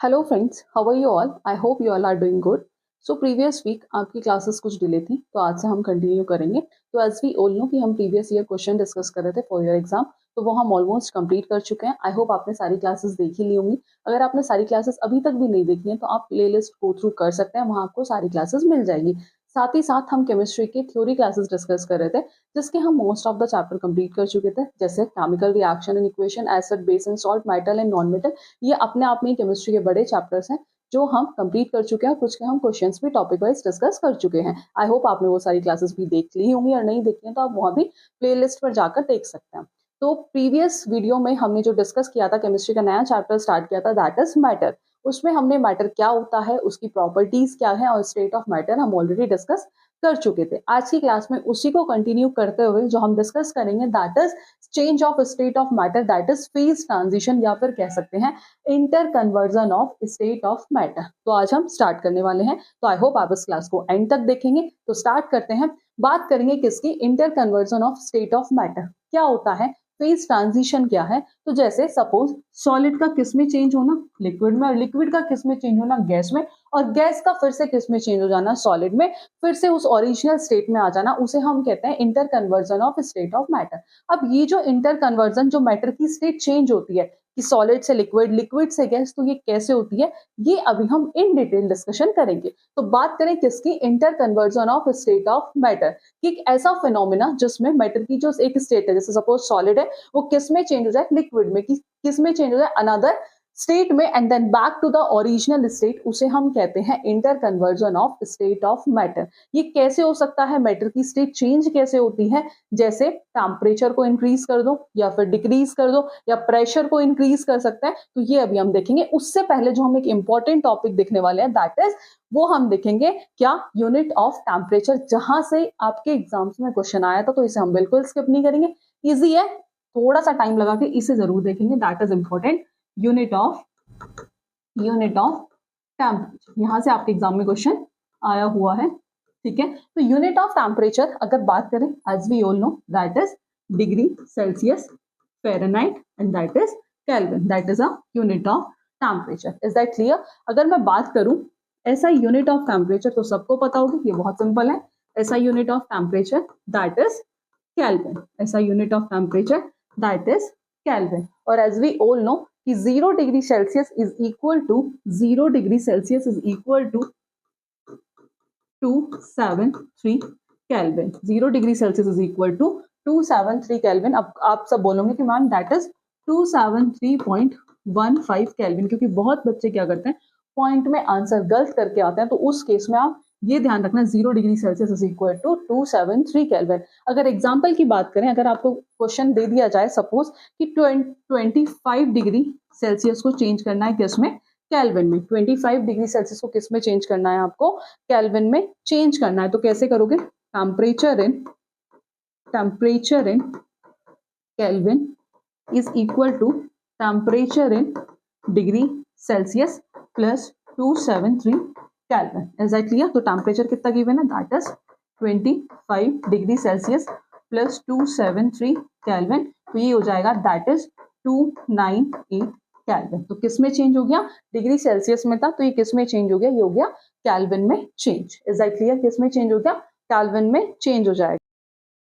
Hello friends, how are you all? I hope you all are doing good. So previous week आपकी classes कुछ delay थी, तो आज से हम कंटिन्यू करेंगे। तो एज वी ऑल नो कि हम प्रीवियस ईयर क्वेश्चन डिस्कस कर रहे थे फॉर योर एग्जाम, तो वो हम ऑलमोस्ट कंप्लीट कर चुके हैं। आई होप आपने सारी क्लासेस देख ही ली होंगी। अगर आपने सारी क्लासेस अभी तक भी नहीं देखी हैं तो आप प्ले लिस्ट गो थ्रू कर सकते हैं, वहाँ आपको सारी क्लासेस मिल जाएगी। साथ ही साथ हम केमिस्ट्री की थ्योरी क्लासेस डिस्कस कर रहे थे, जिसके हम most of the chapter complete कर चुके थे, जैसे chemical reaction and equation, acid, base and salt, metal and non metal. ये अपने आप में केमिस्ट्री के बड़े चैप्टर्स हैं जो हम कंप्लीट कर चुके हैं। कुछ के हम क्वेश्चंस भी टॉपिक वाइज डिस्कस कर चुके हैं। आई होप आपने वो सारी क्लासेस भी देख ली होंगी, और नहीं देखी हैं तो आप वहाँ भी प्लेलिस्ट पर जाकर देख सकते हैं। तो प्रीवियस वीडियो में हमने जो डिस्कस किया था, केमिस्ट्री का नया चैप्टर स्टार्ट किया था, दैट इज मैटर। उसमें हमने मैटर क्या होता है, उसकी प्रॉपर्टीज क्या है और स्टेट ऑफ मैटर हम ऑलरेडी डिस्कस कर चुके थे। आज की क्लास में उसी को कंटिन्यू करते हुए जो हम डिस्कस करेंगे, that is change of state of matter, that is phase transition, या फिर कह सकते हैं inter conversion of state of matter. तो आज हम स्टार्ट करने वाले हैं, तो आई होप आप इस क्लास को एंड तक देखेंगे। तो स्टार्ट करते हैं। बात करेंगे किसकी? Inter conversion of state of matter. क्या होता है? फेज ट्रांजिशन क्या है? तो जैसे सपोज सॉलिड का किस में चेंज होना? लिक्विड में। और लिक्विड का किस में चेंज होना? गैस में। और गैस का फिर से किस में चेंज हो जाना? सॉलिड में। फिर से उस ओरिजिनल स्टेट में आ जाना, उसे हम कहते हैं inter conversion of state of matter. अब ये जो इंटर कन्वर्जन, जो मैटर की स्टेट चेंज होती है कि सॉलिड से लिक्विड, लिक्विड से गैस, तो ये कैसे होती है, ये अभी हम इन डिटेल डिस्कशन करेंगे। तो बात करें किसकी? Inter conversion of state of matter, कि एक ऐसा फिनोमिना जिसमें मैटर की जो एक स्टेट है, जैसे सपोज सॉलिड है, वो किस में चेंज हो जाए? लिक्विड में। किस में चेंज हो जाए? अनदर स्टेट में, and then back to the original state, उसे हम कहते हैं inter conversion of state of matter. ये कैसे हो सकता है? मैटर की स्टेट चेंज कैसे होती है? जैसे टेम्परेचर को इंक्रीज कर दो या फिर डिक्रीज कर दो, या प्रेशर को इंक्रीज कर सकते हैं, तो ये अभी हम देखेंगे। उससे पहले जो हम एक इंपॉर्टेंट टॉपिक देखने वाले हैं, दैट इज वो हम देखेंगे क्या? यूनिट ऑफ टेम्परेचर, जहां से आपके एग्जाम्स में क्वेश्चन आया था, तो इसे हम बिल्कुल स्किप नहीं करेंगे। इजी है, थोड़ा सा टाइम लगा के इसे जरूर देखेंगे, that is important. Unit of temperature, यहां से आपके एग्जाम में क्वेश्चन आया हुआ है, ठीक है। तो यूनिट ऑफ टेम्परेचर अगर बात करें, as we all know, that is degree Celsius, Fahrenheit, and that is Kelvin, that is a unit of temperature. Is that clear? अगर मैं बात करूं ऐसा यूनिट ऑफ टेम्परेचर, तो सबको पता होगी, ये बहुत सिंपल है। ऐसा unit of temperature that is kelvin, ऐसा unit of temperature that is kelvin. और एज वी ऑल नो कि 0 degree Celsius is equal to 0 degree Celsius is equal to 273 kelvin. 0 degree Celsius is equal to 273 kelvin. अब आप सब बोलोगे कि ma'am that is 273.15 kelvin, क्योंकि बहुत बच्चे क्या करते हैं, पॉइंट में आंसर गलत करके आते हैं। तो उस केस में आप ये ध्यान रखना, 0 degree Celsius is equal to 273 Kelvin. अगर एग्जाम्पल की बात करें, अगर आपको क्वेश्चन दे दिया जाए सपोज कि 25 डिग्री सेल्सियस को चेंज करना है किस में? केल्विन में। 25 डिग्री सेल्सियस को किस में चेंज करना है? आपको केल्विन में चेंज करना है। तो कैसे करोगे? Temperature in Kelvin is equal to temperature in degree Celsius plus 273 Kelvin. Is that clear? तो टेम्परेचर कितना गिवन है? That is 25 degree Celsius plus 273 Kelvin. तो ये हो जाएगा दैट इज 298 केल्विन। तो किस में चेंज हो गया? डिग्री सेल्सियस में था, तो ये किस में चेंज हो गया? ये हो गया केल्विन में चेंज। Is that clear? किस में चेंज हो गया? केल्विन में चेंज हो जाएगा।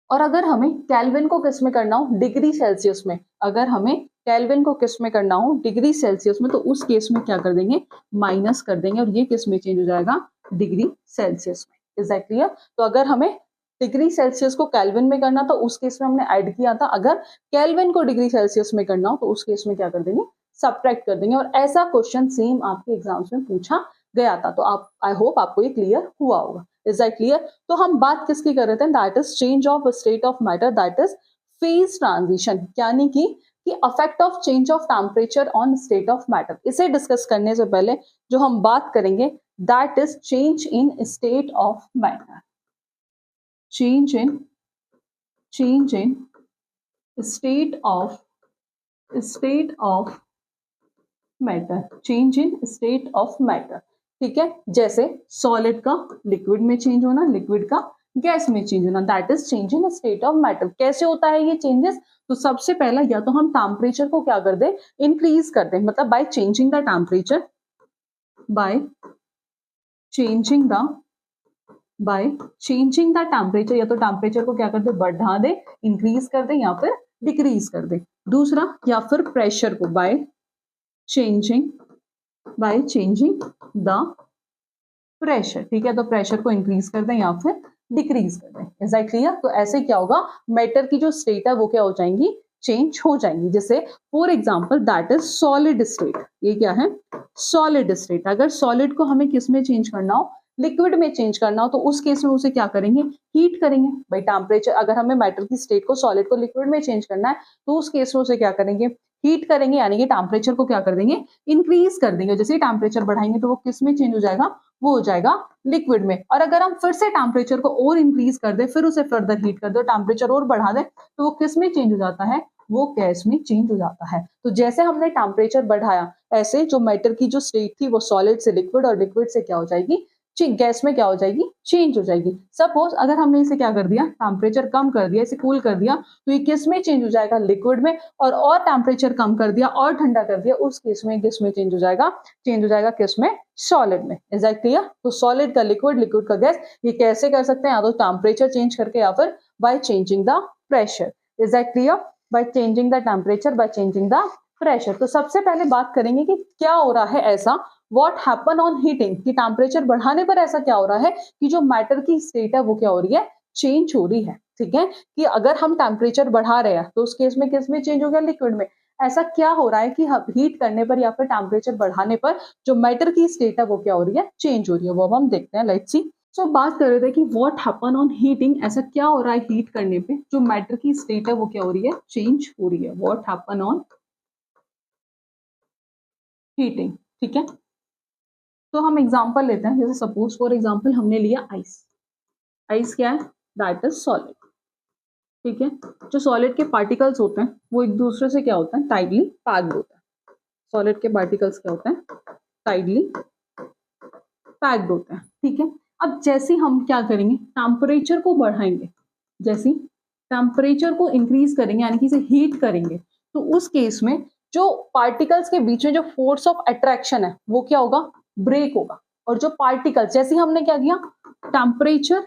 और अगर हमें केल्विन को किस में करना हो? डिग्री सेल्सियस में। अगर हमें केल्विन को किस में करना हो? डिग्री सेल्सियस में। तो उस केस में क्या कर देंगे? माइनस कर देंगे, और ये किस में चेंज हो जाएगा? डिग्री सेल्सियस में। Is that clear? तो अगर हमें डिग्री सेल्सियस को केल्विन में करना, तो उस केस में हमने ऐड किया था। अगर केल्विन को डिग्री सेल्सियस में करना हो, तो उस केस में क्या कर देंगे? सब्ट्रैक्ट कर देंगे। और ऐसा क्वेश्चन सेम आपके एग्जाम्स में पूछा गया था। तो आप, आई होप आपको ये क्लियर हुआ होगा। Is that clear? तो हम बात किसकी कर रहे थे? That is change of state of matter, that is phase transition, यानी कि affect of change of temperature on state of matter. इसे डिस्कस करने से पहले जो हम बात करेंगे, that is change in state of matter. Change in state of matter, change in state of matter, ठीक है। जैसे सॉलिड का लिक्विड में चेंज होना, लिक्विड का गैस में चेंज होना, that is change in state of matter. कैसे होता है ये चेंजेस? तो सबसे पहला, या तो हम टेम्परेचर को क्या कर दे? इंक्रीज कर दे, मतलब by changing the temperature, by changing the temperature, या तो टेम्परेचर को क्या कर दे, बढ़ा दे, इंक्रीज कर दे, या फिर डिक्रीज कर दे। दूसरा, या फिर प्रेशर को बाय चेंजिंग द प्रेशर, ठीक है, तो प्रेशर को इंक्रीज कर दें या फिर डिक्रीज कर दें। Is that clear? तो ऐसे क्या होगा, मैटर की जो स्टेट है वो क्या हो जाएंगी, चेंज हो जाएंगी। जैसे for example that is solid state, ये क्या है, सॉलिड स्टेट। अगर सॉलिड को हमें किस में चेंज करना हो, लिक्विड में चेंज करना हो, तो उस केस में उसे क्या करेंगे, हीट करेंगे। भाई टेम्परेचर, अगर हमें मैटर की स्टेट को, सॉलिड को लिक्विड में चेंज करना है, तो उस केस में उसे क्या करेंगे, हीट करेंगे, यानी कि टेम्परेचर को क्या कर देंगे, इंक्रीज कर देंगे। जैसे टेम्परेचर बढ़ाएंगे तो वो किस में चेंज हो जाएगा, वो हो जाएगा लिक्विड में। और अगर हम फिर से टेम्परेचर को और इंक्रीज कर दे, फिर उसे फर्दर हीट कर दो, टेम्परेचर और बढ़ा दे, तो वो किस में चेंज हो जाता है, वो गैस में चेंज हो जाता है। तो जैसे हमने टेम्परेचर बढ़ाया, ऐसे जो मैटर की जो स्टेट थी वो सॉलिड से लिक्विड, और लिक्विड से क्या हो जाएगी, गैस में क्या हो जाएगी, चेंज हो जाएगी। सपोज अगर हमने इसे क्या कर दिया, टेम्परेचर कम कर दिया, इसे कूल कर दिया, तो ये किस में चेंज हो जाएगा, लिक्विड में। और टेम्परेचर कम कर दिया और ठंडा कर दिया, उस केस में किस में चेंज हो जाएगा, किस में, सॉलिड में। Is that clear? तो सॉलिड का लिक्विड, लिक्विड का गैस, ये कैसे कर सकते हैं, या तो टेम्परेचर चेंज करके या फिर by changing the pressure. Is that clear? By changing the temperature, by changing the pressure. तो सबसे पहले बात करेंगे कि क्या हो रहा है ऐसा, व्हाट हैपन ऑन हीटिंग, कि टेम्परेचर बढ़ाने पर ऐसा क्या हो रहा है कि जो मैटर की स्टेट है वो क्या हो रही है, चेंज हो रही है। ठीक है, कि अगर हम टेम्परेचर बढ़ा रहे हैं तो उस केस में किस में चेंज हो गया, लिक्विड में। ऐसा क्या हो रहा है कि हीट करने पर या फिर टेम्परेचर बढ़ाने पर जो मैटर की स्टेट है वो क्या हो रही है, चेंज हो रही है। वो अब हम देखते हैं, लेट्स सी। सो बात कर रहे थे कि व्हाट हैपन ऑन हीटिंग, ऐसा क्या हो रहा है हीट करने पे, जो मैटर की स्टेट है वो क्या हो रही है, चेंज हो रही है। व्हाट हैपन ऑन हीटिंग, ठीक है। तो हम एग्जांपल लेते हैं, जैसे सपोज फॉर एग्जांपल हमने लिया आइस। आइस क्या है, दैट इज सॉलिड, ठीक है। जो सॉलिड के पार्टिकल्स होते हैं वो एक दूसरे से क्या होता है, टाइटली पैक्ड होता है। सॉलिड के पार्टिकल्स क्या होते हैं, टाइटली पैक्ड होते हैं, ठीक है। अब जैसे हम क्या करेंगे, टेम्परेचर को बढ़ाएंगे, जैसे टेम्परेचर को इंक्रीज करेंगे, यानी कि इसे हीट करेंगे, तो उस केस में जो पार्टिकल्स के बीच में जो फोर्स ऑफ अट्रैक्शन है वो क्या होगा, ब्रेक होगा। और जो पार्टिकल, जैसे हमने क्या किया, टेम्परेचर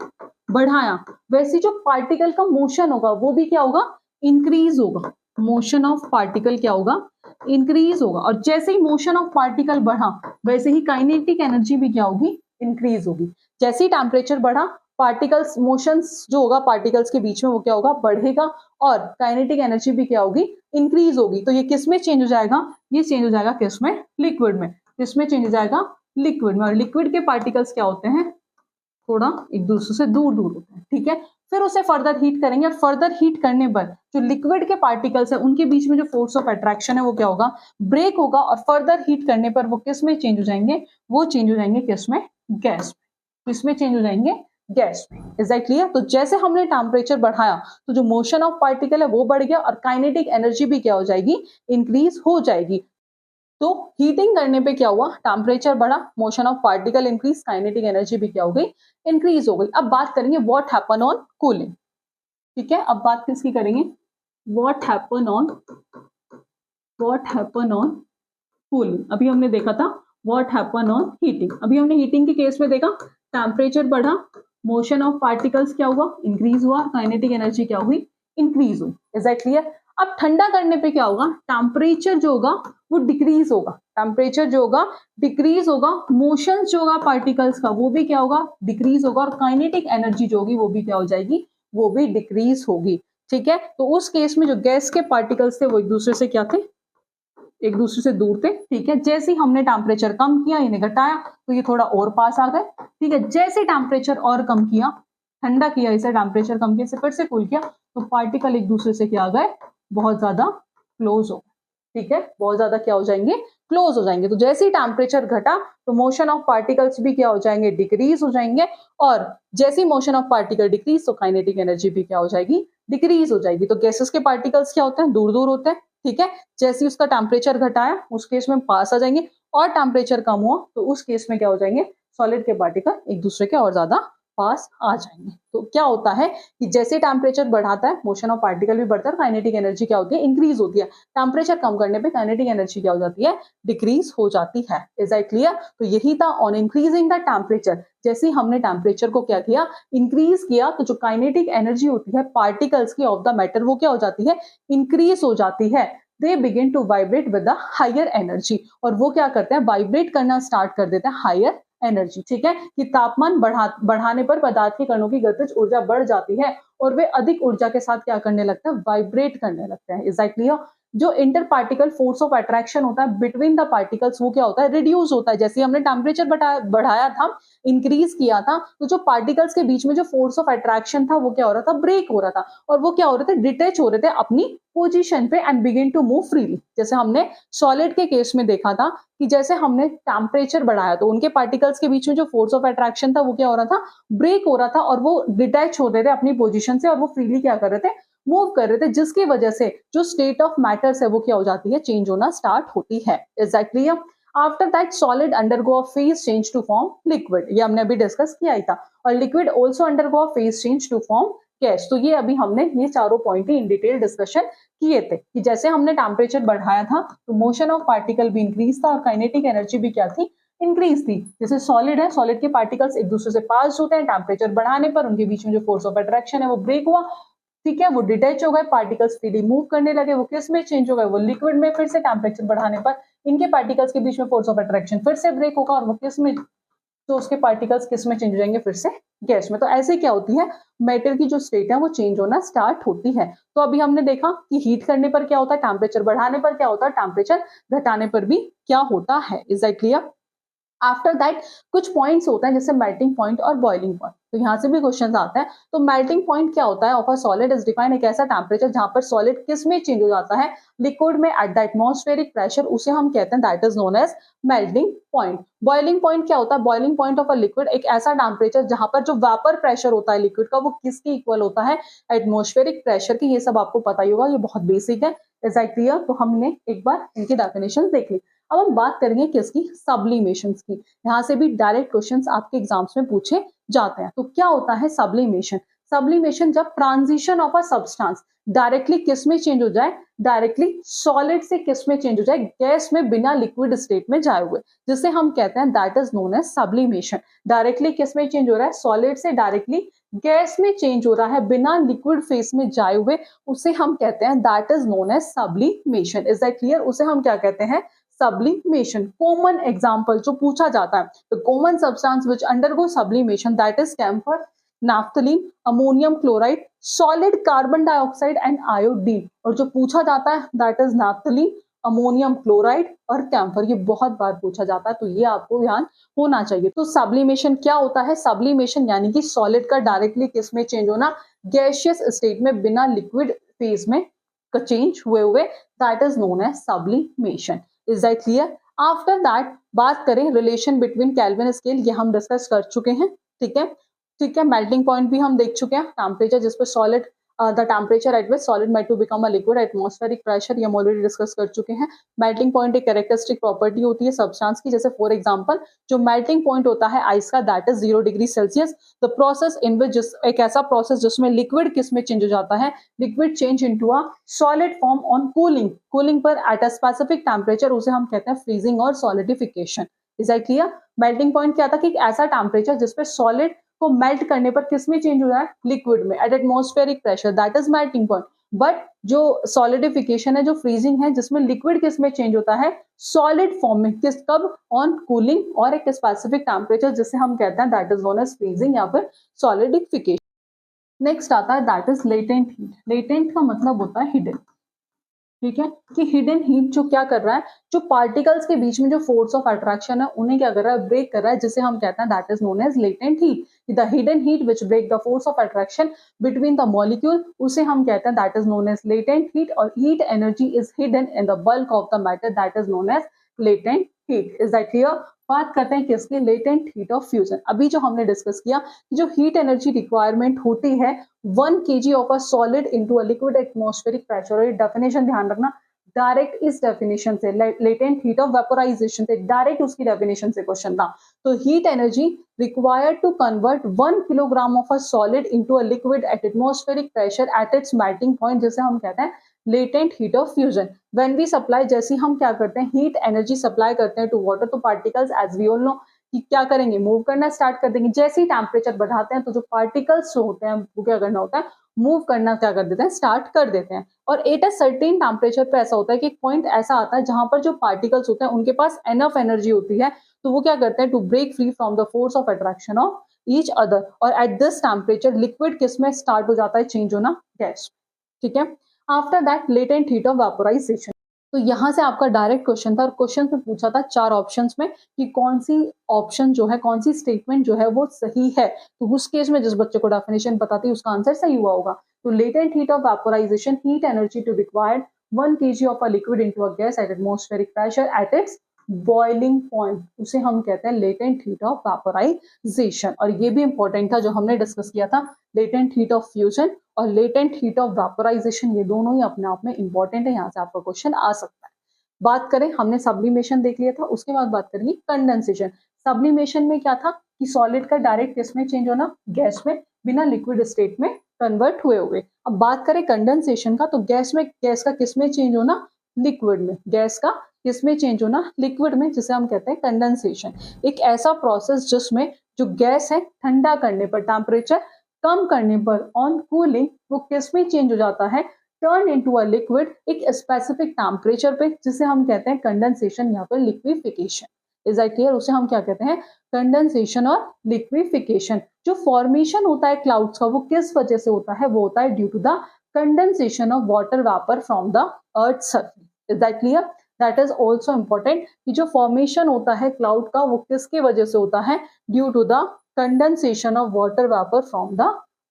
बढ़ाया, वैसे जो पार्टिकल का मोशन होगा वो भी क्या होगा, इंक्रीज होगा। मोशन ऑफ पार्टिकल क्या होगा, इंक्रीज होगा। और जैसे ही मोशन ऑफ पार्टिकल बढ़ा, वैसे ही काइनेटिक एनर्जी भी क्या होगी, इंक्रीज होगी। जैसे ही टेम्परेचर बढ़ा, पार्टिकल्स मोशंस जो होगा पार्टिकल्स के बीच में वो क्या होगा, बढ़ेगा, और काइनेटिक एनर्जी भी क्या होगी, इंक्रीज होगी। तो ये किस में चेंज हो जाएगा, ये चेंज हो जाएगा किस में, लिक्विड में। किस में चेंज हो जाएगा, लिक्विड में। और लिक्विड के पार्टिकल्स क्या होते हैं, थोड़ा एक दूसरे से दूर दूर होते हैं, ठीक है। फिर उसे फर्दर हीट करेंगे, और फर्दर हीट करने पर जो लिक्विड के पार्टिकल्स है उनके बीच में जो फोर्स ऑफ अट्रैक्शन है वो क्या होगा, ब्रेक होगा। और फर्दर हीट करने पर वो किस में चेंज हो जाएंगे, वो चेंज हो जाएंगे किस में, गैस में। किस में चेंज हो जाएंगे, गैस में। Is that clear? तो जैसे हमने टेम्परेचर बढ़ाया तो जो मोशन ऑफ पार्टिकल है वो बढ़ गया, और काइनेटिक एनर्जी भी क्या हो जाएगी, इंक्रीज हो जाएगी। तो हीटिंग करने पे क्या हुआ, टेम्परेचर बढ़ा, motion of particle increase, kinetic energy भी क्या हो गई, इंक्रीज हो गई। अब बात करेंगे व्हाट हैपन ऑन कूलिंग, ठीक है। अब बात किसकी करेंगे, व्हाट हैपन ऑन कूलिंग। अभी हमने देखा था व्हाट हैपन ऑन हीटिंग। अभी हमने हीटिंग के केस में देखा, टेम्परेचर बढ़ा, मोशन ऑफ पार्टिकल्स क्या हुआ, इंक्रीज हुआ, काइनेटिक एनर्जी क्या हुई, इंक्रीज हुई। Is that clear? अब ठंडा करने पे क्या होगा, टेम्परेचर जो होगा वो डिक्रीज होगा। टेम्परेचर जो होगा डिक्रीज होगा, मोशन जो होगा पार्टिकल्स का वो भी क्या होगा, डिक्रीज होगा, और काइनेटिक एनर्जी जो होगी वो भी क्या हो जाएगी, वो भी डिक्रीज होगी, ठीक है। तो उस केस में जो गैस के पार्टिकल्स थे वो एक दूसरे से क्या थे, एक दूसरे से दूर थे, ठीक है। जैसे ही हमने टेम्परेचर कम किया, इन्हें घटाया, तो ये थोड़ा और पास आ गए, ठीक है। जैसे टेम्परेचर और कम किया, ठंडा किया इसे, टेम्परेचर कम किया, इसे फिर से कूल किया, तो पार्टिकल एक दूसरे से क्या आ गए, बहुत ज्यादा क्लोज हो, ठीक है। बहुत ज्यादा क्या हो जाएंगे, क्लोज हो जाएंगे। तो जैसे ही टेम्परेचर घटा तो मोशन ऑफ पार्टिकल्स भी क्या हो जाएंगे, डिक्रीज हो जाएंगे। और जैसे ही मोशन ऑफ पार्टिकल डिक्रीज तो काइनेटिक एनर्जी भी क्या हो जाएगी, डिक्रीज हो जाएगी। तो गैसेस के पार्टिकल्स क्या होते हैं, दूर दूर होते हैं, ठीक है। जैसे ही उसका टेम्परेचर घटाया उस केस में पास आ जाएंगे, और टेम्परेचर कम हुआ तो उस केस में क्या हो जाएंगे, सॉलिड के पार्टिकल एक दूसरे के और ज्यादा पास आ जाएंगे। तो क्या होता है कि जैसे टेम्परेचर बढ़ाता है मोशन ऑफ पार्टिकल भी बढ़ता है, काइनेटिक एनर्जी क्या होती है, इंक्रीज होती है। टेम्परेचर कम करने पे काइनेटिक एनर्जी क्या हो जाती है, डिक्रीज हो जाती है। Is that clear? तो यही था ऑन इंक्रीजिंग द टेम्परेचर, जैसे हमने टेम्परेचर को क्या किया, इंक्रीज किया, तो जो काइनेटिक एनर्जी होती है पार्टिकल्स की ऑफ द मैटर वो क्या हो जाती है, इंक्रीज हो जाती है। They begin to vibrate with the higher energy, और वो क्या करते हैं, वाइब्रेट करना स्टार्ट कर देते हैं हायर एनर्जी। ठीक है, कि तापमान बढ़ाने पर पदार्थ के कणों की गतिज ऊर्जा बढ़ जाती है और वे अधिक ऊर्जा के साथ क्या करने लगते हैं, वाइब्रेट करने लगते हैं। Is that clear? जो inter particle force of attraction होता है बिटवीन द पार्टिकल्स वो क्या होता है, रिड्यूस होता है। जैसे हमने टेम्परेचर बढ़ाया था, इंक्रीज किया था, तो जो पार्टिकल्स के बीच में जो फोर्स ऑफ अट्रैक्शन था वो क्या हो रहा था, ब्रेक हो रहा था, और वो क्या हो रहे थे, डिटेच हो रहे थे अपनी पोजीशन पे and begin to move freely. जैसे हमने सॉलिड के केस में देखा था कि जैसे हमने टेम्परेचर बढ़ाया तो उनके पार्टिकल्स के बीच में जो फोर्स ऑफ अट्रैक्शन था वो क्या हो रहा था, ब्रेक हो रहा था, और वो डिटैच हो रहे थे अपनी पोजीशन से और वो फ्रीली क्या कर रहे थे, मूव कर रहे थे, जिसकी वजह से जो स्टेट ऑफ मैटर्स है वो क्या हो जाती है, चेंज होना स्टार्ट होती है। Is that clear? After that solid undergo a phase change to form liquid, ये हमने अभी डिस्कस किया ही था, और liquid also undergo a phase change to form gas. तो ये अभी हमने ये चारों पॉइंट ही इन डिटेल डिस्कशन किए थे कि जैसे हमने टेम्परेचर बढ़ाया था तो मोशन ऑफ पार्टिकल भी इंक्रीज था और काइनेटिक एनर्जी भी क्या थी, इंक्रीज थी। जैसे सॉलिड है, सॉलिड के पार्टिकल्स एक दूसरे से पास होते हैं, टेम्परेचर बढ़ाने पर उनके बीच में जो फोर्स ऑफ अट्रैक्शन है वो ब्रेक हुआ, ठीक है, वो डिटैच हो गए, पार्टिकल्स फ्रीली मूव करने लगे, वो किस में चेंज हो गए, वो लिक्विड में। फिर से टेम्परेचर बढ़ाने पर इनके पार्टिकल्स के बीच में फोर्स ऑफ अट्रैक्शन फिर से ब्रेक होगा और वो किस में, तो उसके पार्टिकल्स किस में चेंज हो जाएंगे, फिर से गैस में। तो ऐसे क्या होती है, मैटर की जो स्टेट है वो चेंज होना स्टार्ट होती है। तो अभी हमने देखा कि हीट करने पर क्या होता है, टेम्परेचर बढ़ाने पर क्या होता है, टेम्परेचर घटाने पर भी क्या होता है। Is that clear? After that कुछ पॉइंट्स होते हैं जैसे मेल्टिंग पॉइंट और बॉइलिंग पॉइंट, तो यहाँ से भी क्वेश्चन आता है। तो मेल्टिंग पॉइंट क्या होता है, of a solid is defined, एक ऐसा टेम्परेचर जहां पर सॉलिड किस में चेंज हो जाता है, लिक्विड में एट द एटमॉस्फेरिक प्रेशर, उसे हम कहते हैं that is known as melting point. Boiling point क्या होता है, boiling point of a liquid, एक ऐसा टेम्परेचर जहां पर जो वेपर प्रेशर होता है लिक्विड का वो किसके इक्वल होता है, एटमॉस्फेरिक प्रेशर की। ये सब आपको पता ही होगा, ये बहुत बेसिक है। Is that clear? तो हमने एक बार इनकी डेफिनेशन देख ली। अब हम बात करेंगे किसकी, सब्लिमेशन की। यहाँ से भी डायरेक्ट क्वेश्चंस आपके एग्जाम्स में पूछे जाते हैं। तो क्या होता है सब्लिमेशन? सब्लिमेशन जब transition of a substance directly किस में चेंज हो जाए, डायरेक्टली सॉलिड से किस में चेंज हो जाए, गैस में बिना लिक्विड स्टेट में जाए हुए, जिसे हम कहते हैं that is known as sublimation. Directly किस में चेंज हो रहा है, सॉलिड से डायरेक्टली गैस में चेंज हो रहा है बिना लिक्विड फेस में जाए हुए, उसे हम कहते हैं that is known as sublimation. Is that clear? उसे हम क्या कहते हैं, sublimation. Common example जो पूछा जाता है, the common substance which undergo sublimation that is camphor, naphthalene, ammonium chloride, solid carbon dioxide and iodine। और जो पूछा जाता है that is naphthalene, ammonium chloride और कैम्फर, ये बहुत बार पूछा जाता है, तो ये आपको ध्यान होना चाहिए। तो सब्लिमेशन क्या होता है, सब्लिमेशन यानी कि सॉलिड का डायरेक्टली किस में चेंज होना, गैसियस स्टेट में बिना लिक्विड फेज में चेंज हुए that is known as sublimation. Is that clear? After that बात करें रिलेशन बिटवीन केल्विन स्केल, ये हम डिस्कस कर चुके हैं। ठीक है, ठीक है, मेल्टिंग पॉइंट भी हम देख चुके हैं, टेम्परेचर जिस पर solid the temperature at which solid melt to become a liquid, atmospheric pressure, ये हम ऑलरेडी डिस्कस कर चुके हैं। मेल्टिंग पॉइंट एक कैरेक्टरिस्टिक प्रॉपर्टी होती है सब्सटेंस की, जैसे फॉर एग्जांपल जो मेल्टिंग पॉइंट होता है आइस का that is 0 degree Celsius. The process in which, एक ऐसा प्रोसेस जिसमें लिक्विड किस में चेंज हो जाता है, liquid change into a solid form on cooling, cooling पर एट अ स्पेसिफिक टेम्परेचर, उसे हम कहते हैं फ्रीजिंग और solidification. Is that clear? Melting point क्या था कि एक ऐसा टेम्परेचर जिसपे सॉलिड को मेल्ट करने पर किस में चेंज हो रहा है, लिक्विड में eight atmospheric pressure, that is melting point. But जो सॉलिडिफिकेशन है, जो फ्रीजिंग है, जिसमें लिक्विड किस में चेंज होता है, सॉलिड फॉर्म में, किस कब, ऑन कूलिंग और एक स्पेसिफिक टेम्परेचर जिसे हम कहते हैं that is known as freezing या फिर सॉलिडिफिकेशन। नेक्स्ट आता है that is latent heat. Latent का मतलब होता है हिडन। ठीक है, कि हिडन हीट जो क्या कर रहा है, जो पार्टिकल्स के बीच में जो फोर्स ऑफ अट्रैक्शन है उन्हें क्या कर रहा है, ब्रेक कर रहा है, जिसे हम कहते हैं that is known as latent heat. The hidden heat which break the force of attraction between the molecule, उसे हम कहते हैं that is known as latent heat. और heat energy is hidden in the bulk of the matter, that is known as latent heat. Is that clear? बात करते हैं किसकी, latent heat of fusion. अभी जो हमने डिस्कस किया, जो हीट एनर्जी रिक्वायरमेंट होती है 1 kg of a solid into a liquid atmospheric pressure, और ये डेफिनेशन ध्यान रखना, डायरेक्ट इस डेफिनेशन से, लेटेंट हीट ऑफ वेपोराइजेशन से, डायरेक्ट उसकी डेफिनेशन से क्वेश्चन था। तो heat energy required to convert 1 kilogram of a solid into a liquid at atmospheric pressure at its melting point, जिसे हम कहते हैं latent heat of fusion. When we supply, जैसे हम क्या करते हैं, हीट एनर्जी सप्लाई करते हैं टू वाटर, तो particles as we all know कि क्या करेंगे, मूव करना स्टार्ट कर देंगे। जैसे ही टेम्परेचर बढ़ाते हैं तो जो पार्टिकल्स जो होते हैं वो क्या करना होता है, मूव करना क्या कर देते हैं, स्टार्ट कर देते हैं। और एट अ सर्टेन टेम्परेचर पे ऐसा होता है कि एक पॉइंट ऐसा आता है जहां पर जो पार्टिकल्स होते हैं उनके पास एनफ एनर्जी होती है, तो वो क्या करते हैं, to break free from the force of attraction of each other. और एट दिस टेम्परेचर लिक्विड किस में स्टार्ट हो जाता है, चेंज होना, गैस। ठीक है। After that latent heat of vaporisation. तो यहाँ से आपका डायरेक्ट क्वेश्चन था, और क्वेश्चन में पूछा था 4 ऑप्शंस में कि कौन सी ऑप्शन जो है, कौन सी स्टेटमेंट जो है वो सही है। तो उस केस में जिस बच्चे को डेफिनेशन पता थी उसका आंसर सही हुआ होगा। तो latent heat of vaporization, heat energy to required 1 kg of a liquid into a gas at atmospheric pressure at its boiling point, उसे हम कहते हैं लेटेंट हीट ऑफ वेपोराइजेशन। और ये भी इंपॉर्टेंट था जो हमने डिस्कस किया था, लेटेंट हीट ऑफ फ्यूजन और लेटेंट हीट ऑफ वेपोराइजेशन, ये दोनों ही अपने आप में इंपॉर्टेंट है, यहाँ से आपका क्वेश्चन आ सकता है। बात करें, हमने सब्लिमेशन देख लिया था, उसके बाद बात करेंगे कंडेंसेशन। सब्लिमेशन में क्या था कि सॉलिड का डायरेक्ट किस में चेंज होना, गैस में, बिना लिक्विड स्टेट में कन्वर्ट हुए हुए। अब बात करें कंडेंसेशन का, तो गैस में, गैस का किस में चेंज होना, लिक्विड में, गैस का किस में चेंज होना, लिक्विड में, जिसे हम कहते हैं कंडेंसेशन। एक ऐसा प्रोसेस जिसमें जो गैस है ठंडा करने पर, टेम्परेचर कम करने पर, ऑन कूलिंग, वो किस में चेंज हो जाता है, टर्न इनटू अ लिक्विड एक स्पेसिफिक टेम्परेचर पे, जिसे हम कहते हैं कंडेंसेशन या फिर लिक्विफिकेशन। Is that clear? उसे हम क्या कहते हैं, कंडेंसेशन और लिक्विफिकेशन। जो फॉर्मेशन होता है क्लाउड्स का वो किस वजह से होता है, वो होता है due to the condensation of water vapour from the earth surface. Is that clear? That is also important कि जो फॉर्मेशन होता है क्लाउड का वो किसके वजह से होता है, due to the condensation of water vapour from the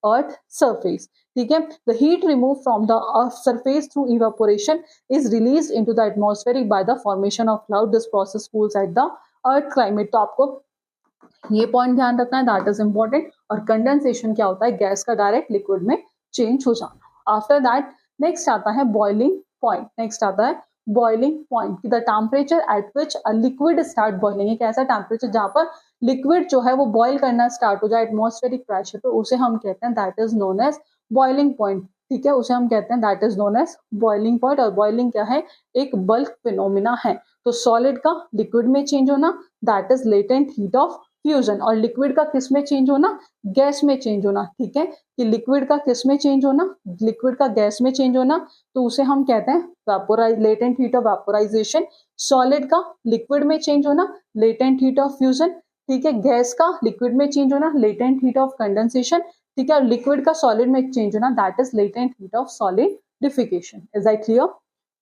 earth surface. ठीक है। The heat remove from the earth surface through evaporation is release into the atmospheric by the formation of cloud. This process cools at the earth climate. तो आपको ये point ध्यान रखना है, that is important. और condensation क्या होता है, गैस का डायरेक्ट लिक्विड में चेंज हो जाना। आफ्टर दैट नेक्स्ट आता है बॉइलिंग पॉइंट। नेक्स्ट आता है boiling point, the temperature at which a liquid start boiling. एक ऐसा टेम्परेचर जहां पर लिक्विड जो है वो बॉइल करना स्टार्ट हो जाए एटमॉस्फेरिक प्रेशर पे, उसे हम कहते हैं that is known as boiling point. ठीक है, उसे हम कहते हैं that is known as boiling point. और बॉइलिंग क्या है, एक बल्क फिनोमिना है। तो सॉलिड का लिक्विड में चेंज होना that is latent heat of fusion, और लिक्विड का किस में चेंज होना, गैस में चेंज होना। ठीक है, कि लिक्विड का किस में चेंज होना, लिक्विड का गैस में चेंज होना, तो उसे हम कहते हैं vaporise, latent heat of vaporisation. Solid का लिक्विड में चेंज होना, लेटेंट हीट ऑफ फ्यूजन। ठीक है, गैस का लिक्विड में चेंज होना, लेटेंट हीट ऑफ कंडेंसेशन। ठीक है, और लिक्विड का सॉलिड में चेंज होना that is latent heat of solidification. Is that clear?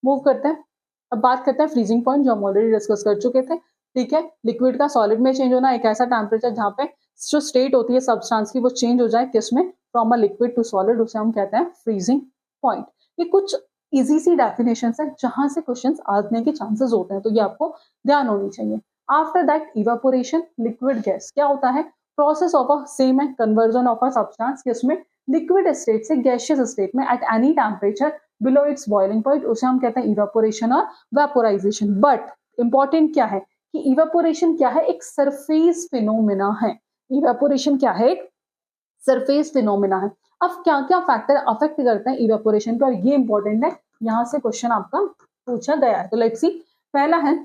Move करते हैं, अब बात करते हैं फ्रीजिंग पॉइंट, जो हम ऑलरेडी डिस्कस कर चुके थे। ठीक है, लिक्विड का सॉलिड में चेंज होना, एक ऐसा टेम्परेचर जहां पे जो स्टेट होती है सब्सटेंस की वो चेंज हो जाए किस में, from a liquid to solid, उसे हम कहते हैं फ्रीजिंग पॉइंट। ये कुछ इजी सी डेफिनेशंस है जहां से क्वेश्चंस आने के चांसेस होते हैं, तो ये आपको ध्यान होनी चाहिए। After that evaporation, liquid gas क्या होता है, प्रोसेस ऑफ अ सेम है कन्वर्जन ऑफ अ सब्सटेंस किसमें, लिक्विड स्टेट से गैसियस स्टेट में at any temperature below its boiling point, उसे हम कहते हैं इवेपोरेशन और वेपोराइजेशन। बट इंपॉर्टेंट क्या है कि इवेपोरेशन क्या है, एक सरफेस फिनोमिना है। इवेपोरेशन क्या है, एक सरफेस फिनोमिना है। अब क्या क्या फैक्टर अफेक्ट करते हैं इवेपोरेशन को, और ये इंपॉर्टेंट है, यहाँ से क्वेश्चन आपका पूछा गया है। तो लेट्स सी, पहला है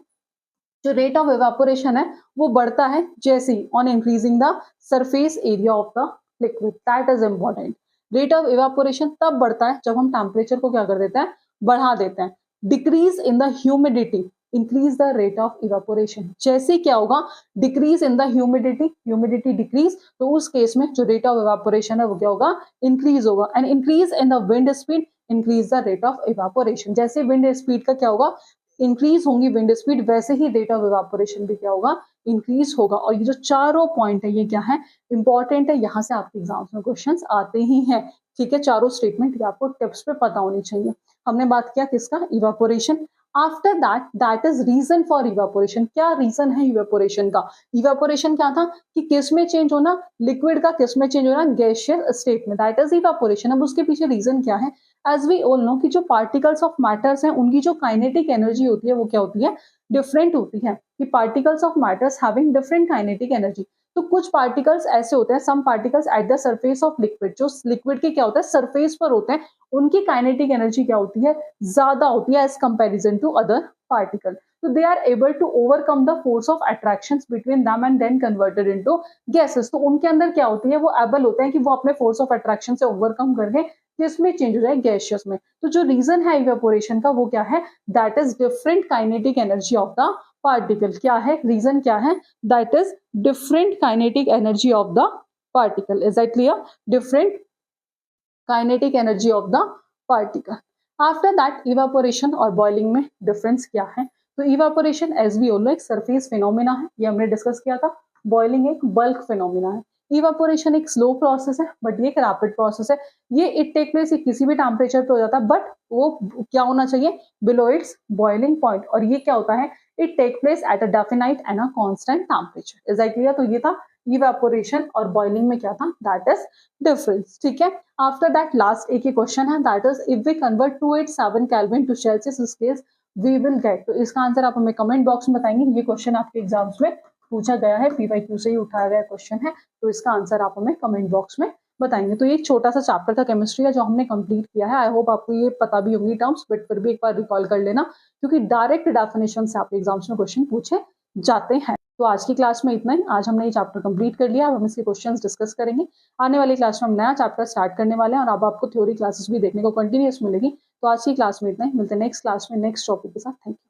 जो रेट ऑफ इवेपोरेशन है वो बढ़ता है जैसे on increasing the surface area of the liquid, that is important. Rate of evaporation तब बढ़ता है जब हम टेम्परेचर को क्या कर देते हैं, बढ़ा देते हैं। Decrease in the humidity increase the rate of evaporation. जैसे क्या होगा, decrease in the humidity, humidity decrease, तो उस केस में जो रेट ऑफ इवेपोरेशन है वो क्या होगा, इंक्रीज होगा। And increase in the wind speed increase the rate of evaporation. जैसे विंड स्पीड का क्या होगा, इंक्रीज होंगी विंड स्पीड, वैसे ही रेट ऑफ इवेपोरेशन भी क्या होगा, इंक्रीज होगा। और ये जो चारों पॉइंट है ये क्या है, इंपॉर्टेंट है, यहाँ से आपके एग्जाम्स में क्वेश्चंस आते ही हैं। ठीक है, चारों स्टेटमेंट ये आपको टिप्स पे पता होनी चाहिए। हमने बात किया किसका, evaporation. After that is reason for evaporation. क्या रीजन है इवेपोरेशन का? इवेपोरेशन क्या था कि किस में चेंज होना, लिक्विड का किस में चेंज होना, गैसियस स्टेट में, दैट इज इवेपोरेशन। अब उसके पीछे रीजन क्या है? एज वी ऑल नो कि जो पार्टिकल्स ऑफ मैटर्स हैं उनकी जो काइनेटिक एनर्जी होती है वो क्या होती है? डिफरेंट होती है। कि particles of matters having different kinetic energy. तो कुछ पार्टिकल्स ऐसे होते हैं, some particles at the surface of liquid, जो लिक्विड के क्या होता है सरफेस पर होते हैं, उनकी काइनेटिक एनर्जी क्या होती है? ज्यादा होती है as comparison to other particle. So they are able to overcome the force of attractions between them and then converted into gases। तो उनके अंदर क्या होती है? वो एबल होते हैं कि वो अपने फोर्स ऑफ अट्रैक्शन से ओवरकम करके किसमें चेंज हो जाए? गैसियस में। तो जो रीजन है इवेपोरेशन का वो क्या है? That is different kinetic energy of the particle. क्या है रीजन? क्या है? That is different kinetic energy of the particle. Is that clear? Different kinetic energy of the particle. After that evaporation और बॉइलिंग में डिफरेंस क्या है? तो evaporation as we all know एक सरफेस फिनोमिना है, ये हमने डिस्कस किया था। बॉइलिंग एक बल्क फिनोमिना है। इवेपोरेशन एक स्लो प्रोसेस है बट ये एक रैपिड प्रोसेस है। ये इट टेक प्लेस किसी भी टेम्परेचर पे हो जाता है, बट वो क्या होना चाहिए? Below its boiling point. और ये क्या होता है? It take place at a definite and a constant temperature. Is that clear? तो ये था इवेपोरेशन और बॉइलिंग में क्या था? That is difference. ठीक है। आफ्टर दैट लास्ट एक ही क्वेश्चन है, that is if we convert 287 Kelvin to Celsius scale we will get. तो इसका आंसर आप हमें कमेंट बॉक्स में बताएंगे। ये क्वेश्चन आपके एग्जाम्स में पूछा गया है, पीवाईक्यू से ही उठाया गया क्वेश्चन है, तो इसका आंसर आप हमें कमेंट बॉक्स में बताएंगे। तो ये एक छोटा सा चैप्टर था केमिस्ट्री का जो हमने कंप्लीट किया है। आई होप आपको ये पता भी होंगी टर्म्स, बट फिर भी एक बार रिकॉल कर लेना क्योंकि डायरेक्ट डेफिनेशन से आपके एग्जाम्स में क्वेश्चन पूछे जाते हैं। तो आज की क्लास में इतना ही। आज हमने ये चैप्टर कंप्लीट कर लिया, अब हम इसके क्वेश्चंस डिस्कस करेंगे। आने वाली क्लास में हम नया चैप्टर स्टार्ट करने वाले हैं और अब आपको थ्योरी क्लासेस भी देखने को कंटिन्यूअस मिलेगी। तो आज की क्लास में इतना ही, मिलते हैं नेक्स्ट क्लास में नेक्स्ट टॉपिक के साथ। Thank you.